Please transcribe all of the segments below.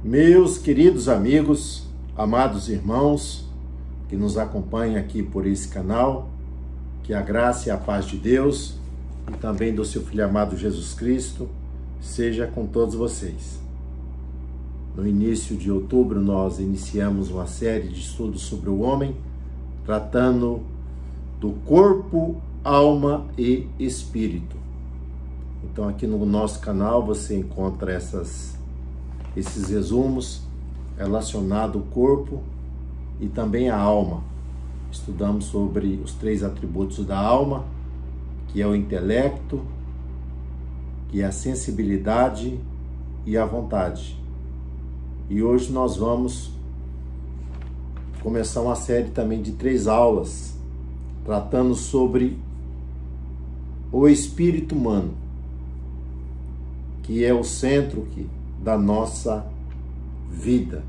Meus queridos amigos, amados irmãos que nos acompanham aqui por esse canal, que a graça e a paz de Deus e também do seu Filho amado Jesus Cristo seja com todos vocês. No início de outubro nós iniciamos uma série de estudos sobre o homem, tratando do corpo, alma e espírito. Então aqui no nosso canal você encontra esses resumos relacionados ao corpo e também à alma. Estudamos sobre os 3 atributos da alma, que é o intelecto, que é a sensibilidade e a vontade. E hoje nós vamos começar uma série também de 3 aulas, tratando sobre o espírito humano, que é o centro da nossa vida.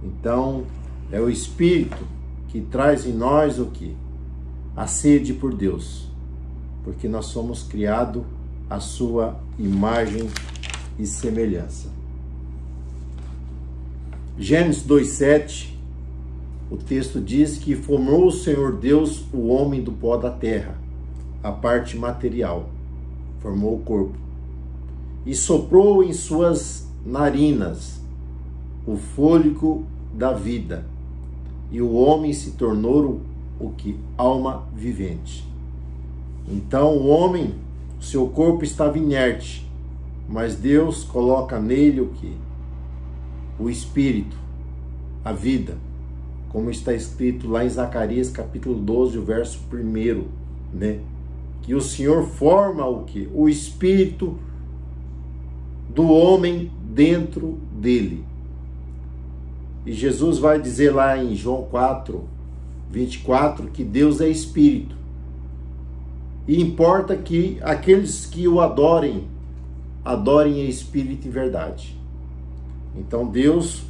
Então, é o Espírito que traz em nós o quê? A sede por Deus, porque nós somos criados à sua imagem e semelhança. Gênesis 2:7, o texto diz que formou o Senhor Deus o homem do pó da terra, a parte material, formou o corpo, e soprou em suas narinas o fôlego da vida, e o homem se tornou o que? Alma vivente. Então o homem, seu corpo estava inerte, mas Deus coloca nele o que? O espírito, a vida, como está escrito lá em Zacarias capítulo 12, o verso 1, né? Que o Senhor forma o que? O espírito do homem dentro dele. E Jesus vai dizer lá em João 4:24 que Deus é espírito. E importa que aqueles que o adorem em espírito e verdade. Então Deus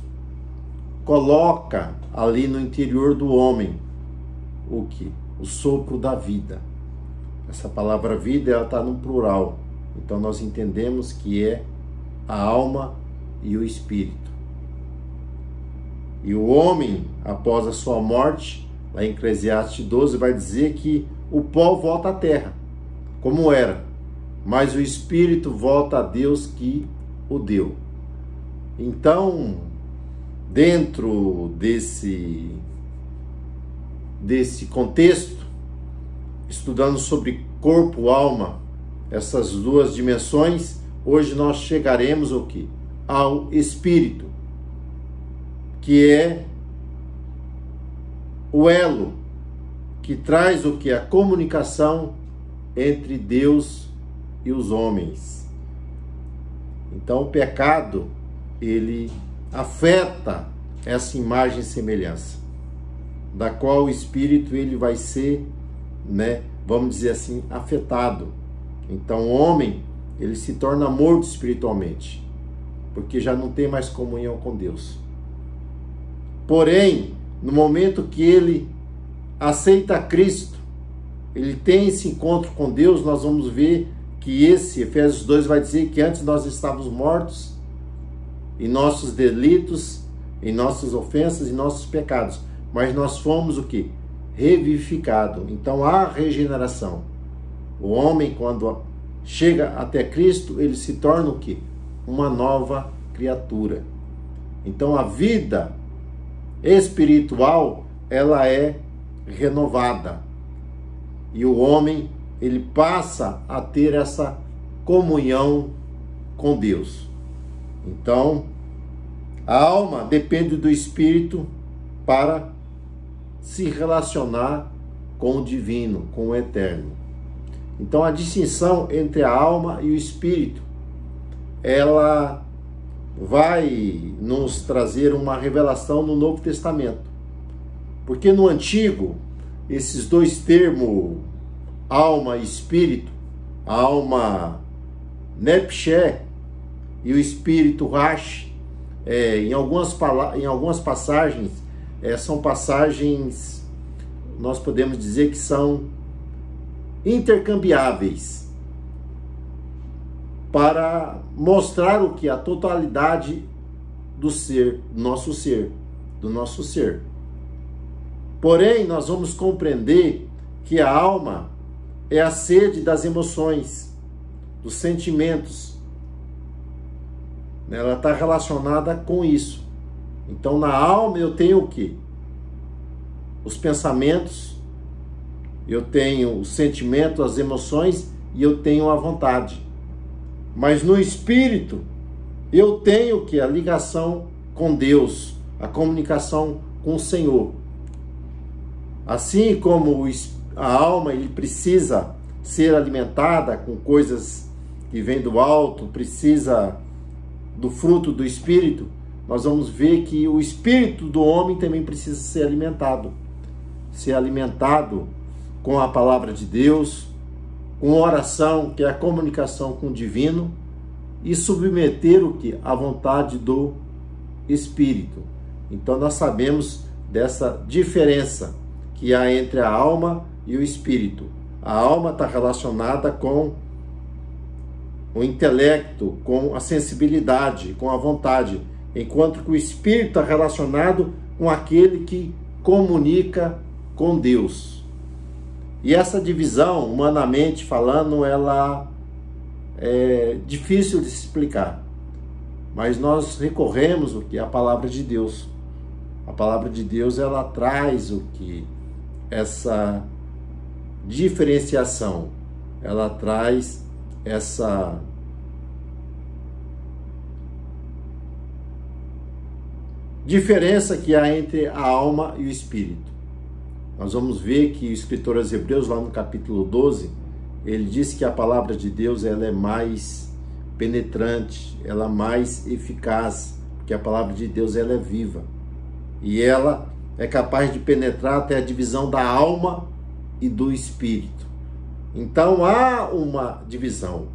coloca ali no interior do homem o que? O sopro da vida. Essa palavra vida, ela está no plural. Então nós entendemos que é a alma e o espírito. E o homem, após a sua morte, lá em Eclesiastes 12, vai dizer que o pó volta à terra, como era, mas o espírito volta a Deus que o deu. Então, dentro desse contexto, estudando sobre corpo, alma, essas 2 dimensões, hoje nós chegaremos ao quê? Ao espírito, que é o elo que traz o que? A comunicação entre Deus e os homens. Então o pecado, ele afeta essa imagem e semelhança, da qual o espírito ele vai ser, né, vamos dizer assim, afetado. Então o homem, ele se torna morto espiritualmente, porque já não tem mais comunhão com Deus. Porém, no momento que ele aceita Cristo, ele tem esse encontro com Deus, nós vamos ver que Efésios 2 vai dizer que antes nós estávamos mortos em nossos delitos, em nossas ofensas, em nossos pecados, mas nós fomos o quê? Revivificados. Então há regeneração. O homem, quando chega até Cristo, ele se torna o quê? Uma nova criatura. Então a vida espiritual, ela é renovada. E o homem, ele passa a ter essa comunhão com Deus. Então, a alma depende do espírito para se relacionar com o divino, com o eterno. Então, a distinção entre a alma e o espírito, ela vai nos trazer uma revelação no Novo Testamento. Porque no Antigo, esses 2 termos, alma e espírito, a alma nepché e o espírito rash, em algumas passagens, são passagens, nós podemos dizer que são intercambiáveis, para mostrar o que? A totalidade do nosso ser. Porém, nós vamos compreender que a alma é a sede das emoções, dos sentimentos. Ela está relacionada com isso. Então, na alma eu tenho o quê? Os pensamentos, eu tenho os sentimentos, as emoções e eu tenho a vontade. Mas no espírito, eu tenho o quê? A ligação com Deus, a comunicação com o Senhor. Assim como a alma ele precisa ser alimentada com coisas que vêm do alto, precisa do fruto do espírito, nós vamos ver que o espírito do homem também precisa ser alimentado com a palavra de Deus, com oração, que é a comunicação com o divino, e submeter o que? A vontade do espírito. Então nós sabemos dessa diferença que há entre a alma e o espírito. A alma está relacionada com o intelecto, com a sensibilidade, com a vontade, enquanto que o espírito está relacionado com aquele que comunica com Deus. E essa divisão, humanamente falando, ela é difícil de se explicar, mas nós recorremos o que? A palavra de Deus. A palavra de Deus, ela traz o que? Essa diferenciação, ela traz essa diferença que há entre a alma e o espírito. Nós vamos ver que o escritor aos Hebreus, lá no capítulo 12, ele diz que a palavra de Deus ela é mais penetrante, ela é mais eficaz, porque a palavra de Deus ela é viva. E ela é capaz de penetrar até a divisão da alma e do espírito. Então há uma divisão.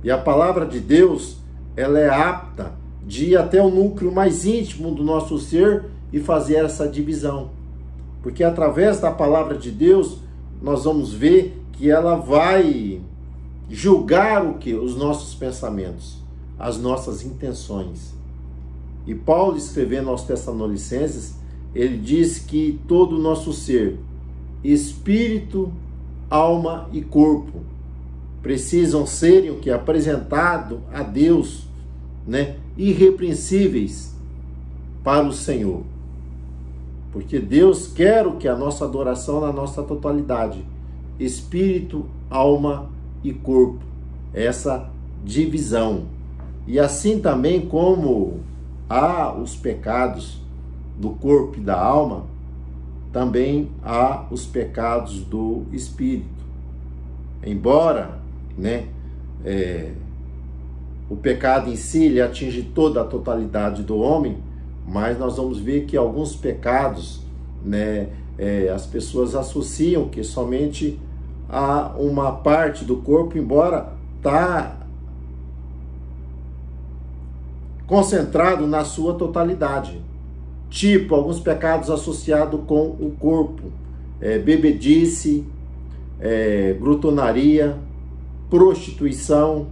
E a palavra de Deus, ela é apta de ir até o núcleo mais íntimo do nosso ser e fazer essa divisão. Porque através da palavra de Deus, nós vamos ver que ela vai julgar o que? Os nossos pensamentos, as nossas intenções. E Paulo, escrevendo aos Tessalonicenses, ele diz que todo o nosso ser, espírito, alma e corpo, precisam serem o que? Apresentado a Deus, né? Irrepreensíveis para o Senhor. Porque Deus quer o que? A nossa adoração na nossa totalidade. Espírito, alma e corpo. Essa divisão. E assim também como há os pecados do corpo e da alma, também há os pecados do espírito. Embora, né, o pecado em si ele atinge toda a totalidade do homem, mas nós vamos ver que alguns pecados, né, as pessoas associam que somente a uma parte do corpo, embora está concentrado na sua totalidade. Tipo, alguns pecados associados com o corpo, bebedice, glutonaria, prostituição,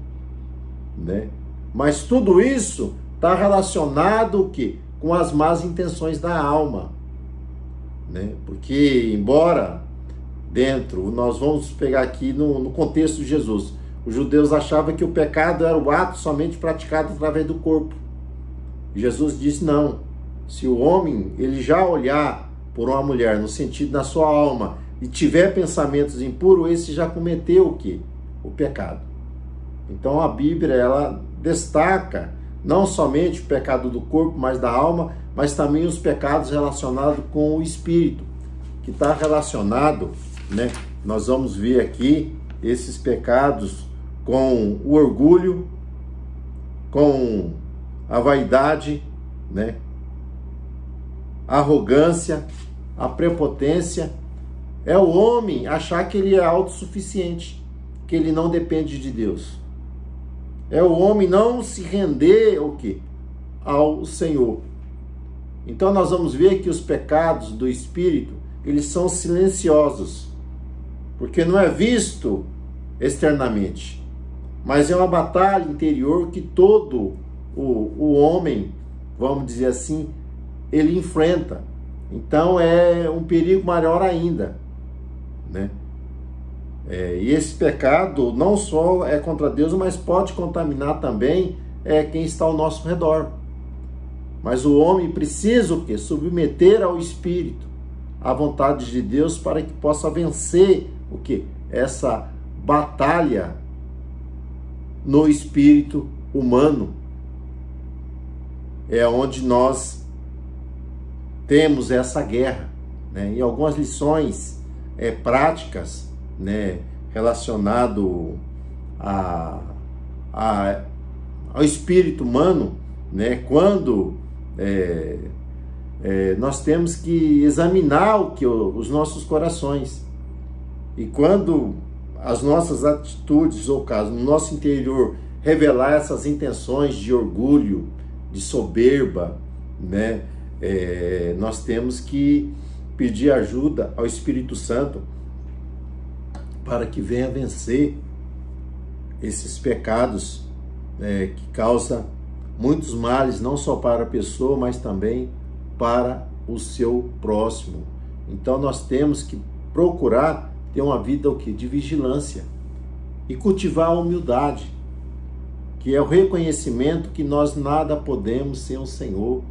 né? Mas tudo isso está relacionado o quê? Com as más intenções da alma, né? Porque, embora dentro, nós vamos pegar aqui no contexto de Jesus, os judeus achavam que o pecado era o ato somente praticado através do corpo. Jesus disse não. Se o homem ele já olhar por uma mulher no sentido da sua alma e tiver pensamentos impuros, esse já cometeu o quê? O pecado. Então a Bíblia ela destaca não somente o pecado do corpo, mas da alma, mas também os pecados relacionados com o espírito, que está relacionado, né? Nós vamos ver aqui esses pecados com o orgulho, com a vaidade, né? A arrogância, a prepotência. É o homem achar que ele é autossuficiente, que ele não depende de Deus. É o homem não se render o quê? Ao Senhor. Então nós vamos ver que os pecados do espírito, eles são silenciosos, porque não é visto externamente, mas é uma batalha interior que todo o homem vamos dizer assim, ele enfrenta. Então é um perigo maior ainda, né? E esse pecado não só é contra Deus, mas pode contaminar também quem está ao nosso redor. Mas o homem precisa o quê? Submeter ao Espírito, à vontade de Deus, para que possa vencer o quê? Essa batalha no espírito humano. É onde nós temos essa guerra, né? E algumas lições práticas, né, relacionado ao espírito humano, né, quando nós temos que examinar os nossos corações, e quando as nossas atitudes, ou caso no nosso interior revelar essas intenções de orgulho, de soberba, né, nós temos que pedir ajuda ao Espírito Santo para que venha vencer esses pecados que causam muitos males, não só para a pessoa, mas também para o seu próximo. Então nós temos que procurar ter uma vida de vigilância e cultivar a humildade, que é o reconhecimento que nós nada podemos sem o Senhor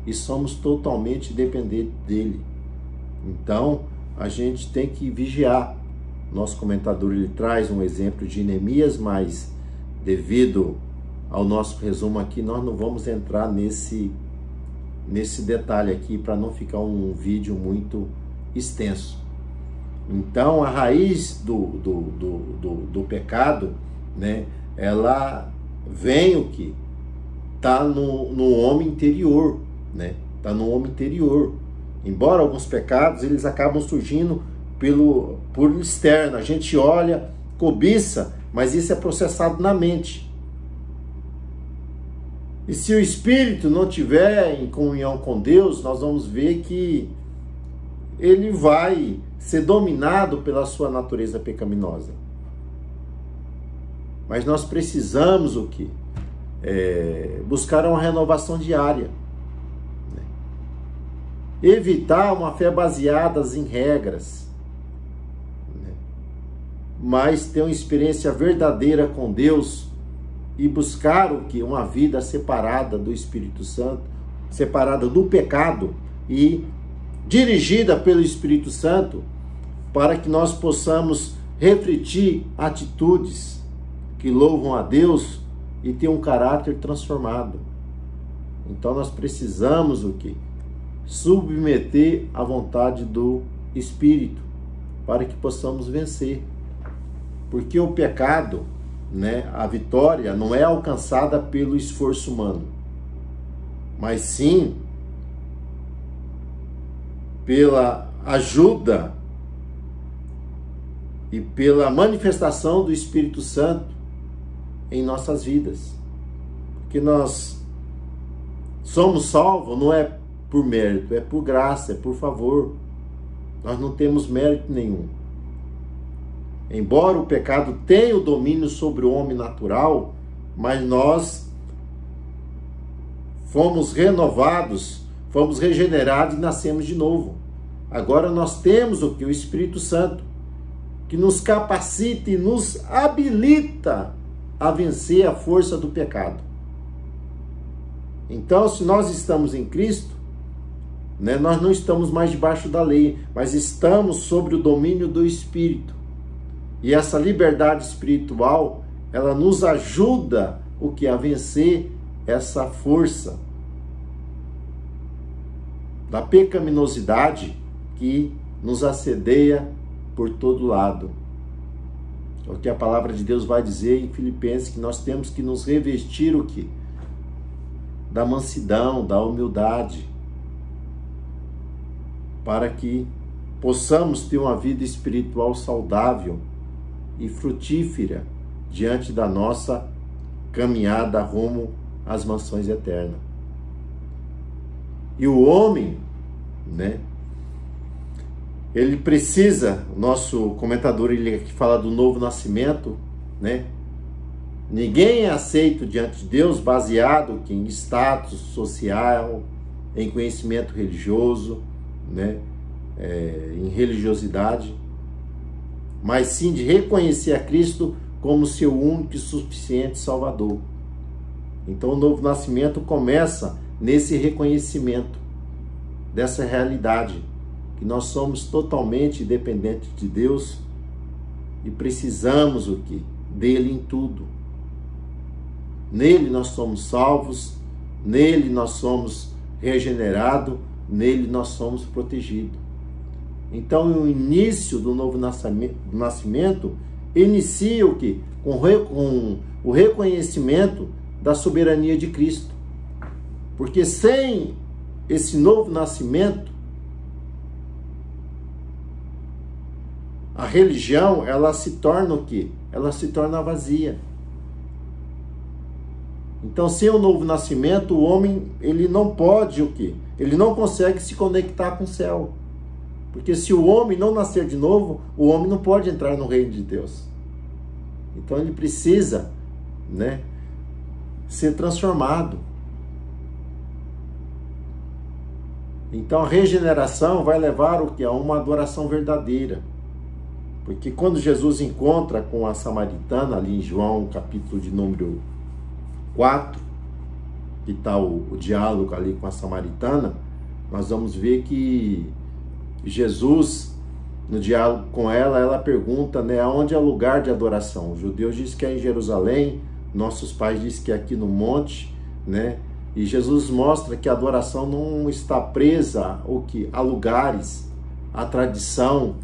e somos totalmente dependentes dele. Então a gente tem que vigiar. Nosso comentador ele traz um exemplo de Neemias, mas devido ao nosso resumo aqui, nós não vamos entrar nesse detalhe aqui para não ficar um vídeo muito extenso. Então a raiz do pecado, né, ela vem o que? Está no homem interior, né? Está no homem interior. Embora alguns pecados eles acabam surgindo por externo, a gente olha, cobiça, mas isso é processado na mente. E se o espírito não tiver em comunhão com Deus, nós vamos ver que ele vai ser dominado pela sua natureza pecaminosa. Mas nós precisamos o quê? Buscar uma renovação diária, né? Evitar uma fé baseada em regras, né? Mas ter uma experiência verdadeira com Deus e buscar o quê? Uma vida separada do Espírito Santo, separada do pecado e dirigida pelo Espírito Santo, para que nós possamos refletir atitudes que louvam a Deus e ter um caráter transformado. Então nós precisamos o quê? Submeter à vontade do Espírito, para que possamos vencer. Porque o pecado, né, a vitória não é alcançada pelo esforço humano, mas sim pela ajuda e pela manifestação do Espírito Santo em nossas vidas. Porque nós somos salvos não é por mérito, é por graça, é por favor. Nós não temos mérito nenhum. Embora o pecado tenha o domínio sobre o homem natural, mas nós fomos renovados, fomos regenerados e nascemos de novo. Agora nós temos o que? O Espírito Santo, que nos capacita e nos habilita a vencer a força do pecado. Então, se nós estamos em Cristo, né, nós não estamos mais debaixo da lei, mas estamos sobre o domínio do Espírito. E essa liberdade espiritual, ela nos ajuda o que? A vencer essa força da pecaminosidade que nos assedia por todo lado. O que a palavra de Deus vai dizer em Filipenses, que nós temos que nos revestir o quê? Da mansidão, da humildade, para que possamos ter uma vida espiritual saudável e frutífera diante da nossa caminhada rumo às mansões eternas. E o homem, né, ele precisa, o nosso comentador ele aqui fala do novo nascimento, né? Ninguém é aceito diante de Deus baseado em status social, em conhecimento religioso, né? Em religiosidade, mas sim de reconhecer a Cristo como seu único e suficiente Salvador. Então o novo nascimento começa nesse reconhecimento dessa realidade, que nós somos totalmente dependentes de Deus e precisamos o quê? Dele em tudo. Nele nós somos salvos, nele nós somos regenerados, nele nós somos protegidos. Então o início do novo nascimento inicia o quê? Com o reconhecimento da soberania de Cristo. Porque sem esse novo nascimento, a religião, ela se torna o quê? Ela se torna vazia. Então, sem o novo nascimento, o homem, ele não pode o quê? Ele não consegue se conectar com o céu. Porque se o homem não nascer de novo, o homem não pode entrar no reino de Deus. Então, ele precisa, né, ser transformado. Então, a regeneração vai levar o quê? A uma adoração verdadeira. Porque quando Jesus encontra com a samaritana, ali em João, capítulo de número 4, que está o diálogo ali com a samaritana, nós vamos ver que Jesus, no diálogo com ela, ela pergunta, né, aonde é o lugar de adoração? Os judeus dizem que é em Jerusalém, nossos pais dizem que é aqui no monte, né? E Jesus mostra que a adoração não está presa a lugares, a tradição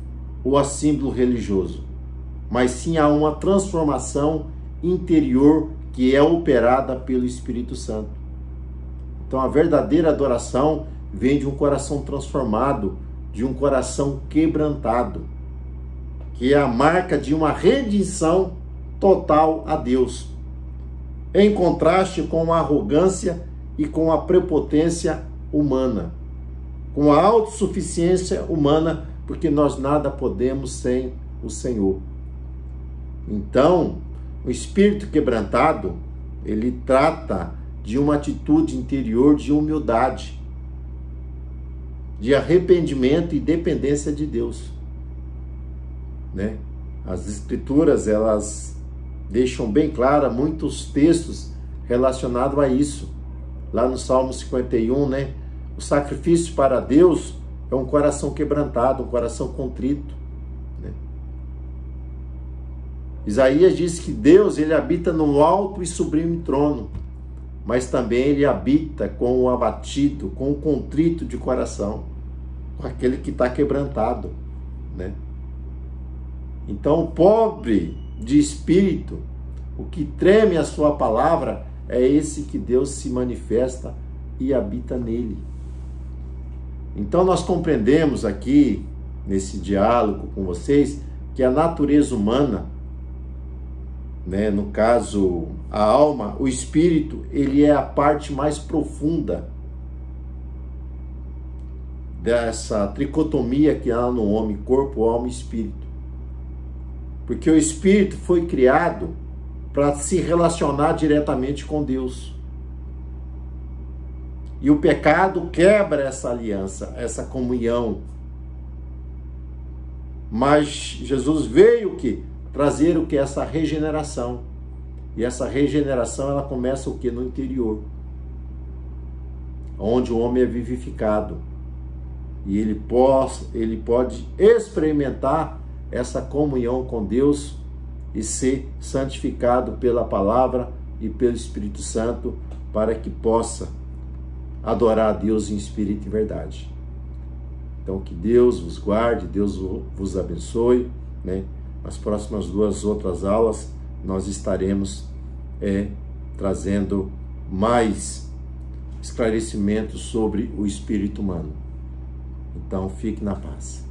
ou a símbolo religioso, mas sim a uma transformação interior que é operada pelo Espírito Santo. Então a verdadeira adoração vem de um coração transformado, de um coração quebrantado, que é a marca de uma rendição total a Deus, em contraste com a arrogância e com a prepotência humana, com a autossuficiência humana, porque nós nada podemos sem o Senhor. Então, o espírito quebrantado, ele trata de uma atitude interior de humildade, de arrependimento e dependência de Deus, né? As Escrituras, elas deixam bem claro muitos textos relacionados a isso. Lá no Salmo 51, né? O sacrifício para Deus é um coração quebrantado, um coração contrito, né? Isaías diz que Deus, ele habita no alto e sublime trono, mas também ele habita com o abatido, com o contrito de coração, com aquele que está quebrantado, né? Então, o pobre de espírito, o que treme a sua palavra, é esse que Deus se manifesta e habita nele. Então nós compreendemos aqui, nesse diálogo com vocês, que a natureza humana, né, no caso a alma, o espírito, ele é a parte mais profunda dessa tricotomia que há no homem, corpo, alma e espírito. Porque o espírito foi criado para se relacionar diretamente com Deus. E o pecado quebra essa aliança, essa comunhão. Mas Jesus veio trazer o que? Essa regeneração. E essa regeneração, ela começa o que? No interior. Onde o homem é vivificado. E ele pode experimentar essa comunhão com Deus e ser santificado pela palavra e pelo Espírito Santo, para que possa adorar a Deus em espírito e verdade. Então que Deus vos guarde, Deus vos abençoe, né? Nas próximas 2 outras aulas nós estaremos trazendo mais esclarecimentos sobre o espírito humano. Então fique na paz.